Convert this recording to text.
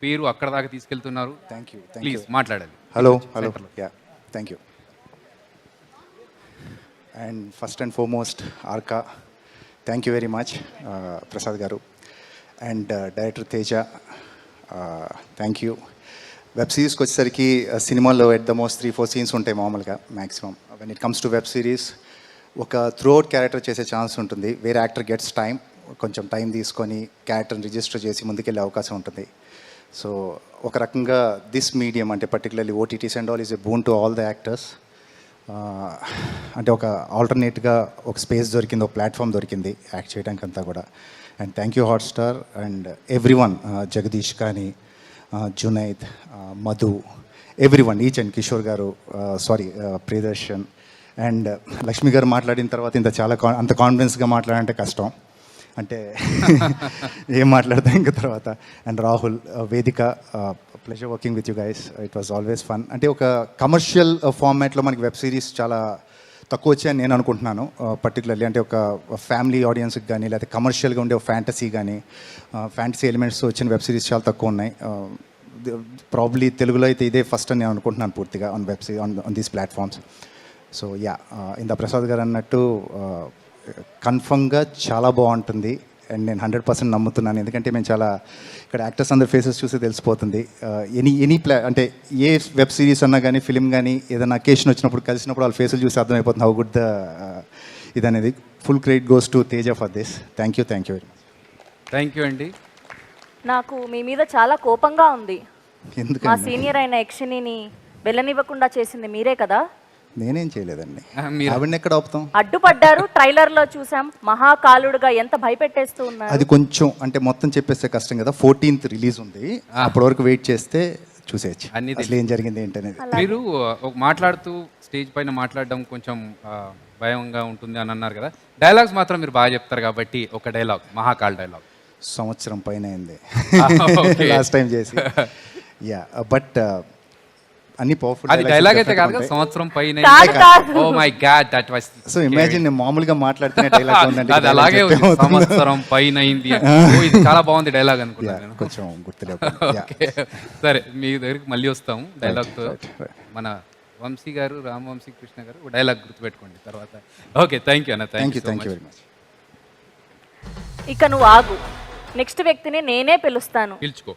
పేరు అక్కడ దాకా తీసుకెళ్తున్నారు. థ్యాంక్ యూ ప్లీజ్ మాట్లాడాలి. Hello ya thank you. And first and foremost Arka, thank you very much Prasad గారు. And director Teja, thank you. Web సిరీస్కి వచ్చేసరికి సినిమాల్లో ఎట్ ద మోస్ట్ 3-4 సీన్స్ ఉంటాయి మామూలుగా maximum. When it comes to web series ఒక throughout character చేసే chance ఉంటుంది. వేరే యాక్టర్ గెట్స్ టైం, కొంచెం టైం తీసుకొని క్యారెక్టర్ని రిజిస్టర్ చేసి ముందుకెళ్ళే అవకాశం ఉంటుంది. సో ఒక రకంగా దిస్ మీడియం అంటే particularly OTTs and all is a boon to all the actors. అంటే ఒక ఆల్టర్నేట్గా ఒక స్పేస్ దొరికింది, ఒక ప్లాట్ఫామ్ దొరికింది యాక్ట్ చేయడానికి అంతా కూడా. And thank you Hotstar and every one, Jagadeesh కానీ, Junaid, Madhu, every one, each and Kishore గారు, సారీ ప్రియదర్శన్. అండ్ లక్ష్మి గారు మాట్లాడిన తర్వాత ఇంత చాలా అంత కాన్ఫిడెన్స్గా మాట్లాడంటే కష్టం, అంటే ఏం మాట్లాడతాం ఇంకా తర్వాత. అండ్ రాహుల్, వేదిక, pleasure working with you guys, it was always fun. అంటే ఒక కమర్షియల్ ఫార్మాట్లో మనకి వెబ్ సిరీస్ చాలా తక్కువ వచ్చాయని నేను అనుకుంటున్నాను. పర్టికులర్లీ అంటే ఒక ఫ్యామిలీ ఆడియన్స్కి కానీ లేకపోతే కమర్షియల్గా ఉండే ఒక ఫ్యాంటసీ కానీ ఫ్యాంటసీ ఎలిమెంట్స్ వచ్చిన వెబ్ సిరీస్ చాలా తక్కువ ఉన్నాయి. ప్రాబ్లీ తెలుగులో అయితే ఇదే ఫస్ట్ అని నేను అనుకుంటున్నాను పూర్తిగా on web series on these platforms. So yeah, ఇంత ప్రసాద్ గారు అన్నట్టు కన్ఫర్మ్గా చాలా బాగుంటుంది అండ్ నేను 100% నమ్ముతున్నాను. ఎందుకంటే మేము చాలా ఇక్కడ యాక్టర్స్ అందరు ఫేసెస్ చూసి తెలిసిపోతుంది. ఎనీ అంటే ఏ వెబ్ సిరీస్ అన్నా కానీ ఫిలిం కానీ ఏదైనా అకేషన్ వచ్చినప్పుడు కలిసినప్పుడు వాళ్ళ ఫేసులు చూసి అర్థమైపోతుంది హౌ గుడ్ ద ఇదనేది. Full credit goes to Teja for this. Thank you very much. Thank you అండి. నాకు మీ మీద చాలా కోపంగా ఉంది. ఎందుకంటే మా సీనియర్ అయిన యక్షిణిని వెళ్ళనివ్వకుండా చేసింది మీరే కదా? నేనేం చేయలేదండి, ఆవిడని ఎక్కడ ఆపుతాం. అడ్డుపడ్డారు, ట్రైలర్ లో చూసాం, మహాకాలుడుగా ఎంత భయపెట్టేస్తూ ఉన్నారు. అది కొంచెం అంటే మొత్తం చెప్పేస్తే కష్టం కదా. 14th రిలీజ్ ఉంది, అప్పటి వరకు వెయిట్ చేస్తే చూసేయచ్చు అసలు ఏం జరిగింది ఏంటనేది. మీరు మాట్లాడుతూ స్టేజ్ పైన మాట్లాడడం కొంచెం భయంగా ఉంటుంది అని అన్నారు కదా. డైలాగ్స్ మాత్రం మీరు బాగా చెప్తారు కాబట్టి ఒక డైలాగ్, మహాకాల్ డైలాగ్. సంవత్సరం పైన అయింది లాస్ట్ టైం చేసి. యా బట్ అన్ని పవర్ఫుల్. అది డైలాగ్ అయితే కాదు కదా, సంవత్సరం పైన. Oh my god, that was so imagine నేను మామూలుగా మాట్లాడుతున్న డైలాగ్ ఉందండి, అది అలాగే ఉంది, సంవత్సరం పైన అయింది. ఇది చాలా బాగుంది డైలాగ్ అనుకున్నాను, కొంచెం గుర్తులేదు. సరే మీ దగ్గరికి మళ్ళీ వస్తాము డైలాగ్ తో. మన వంశీ గారు, రామవంశీ కృష్ణ గారు డైలాగ్ గుర్తుపెట్టుకోండి తర్వాత. ఓకే, థ్యాంక్ యూ అన్న. Thank you very much. ఇక నువ్వు ఆగు, నెక్స్ట్ వ్యక్తిని నేనే పిలుస్తాను. పిలుచుకో.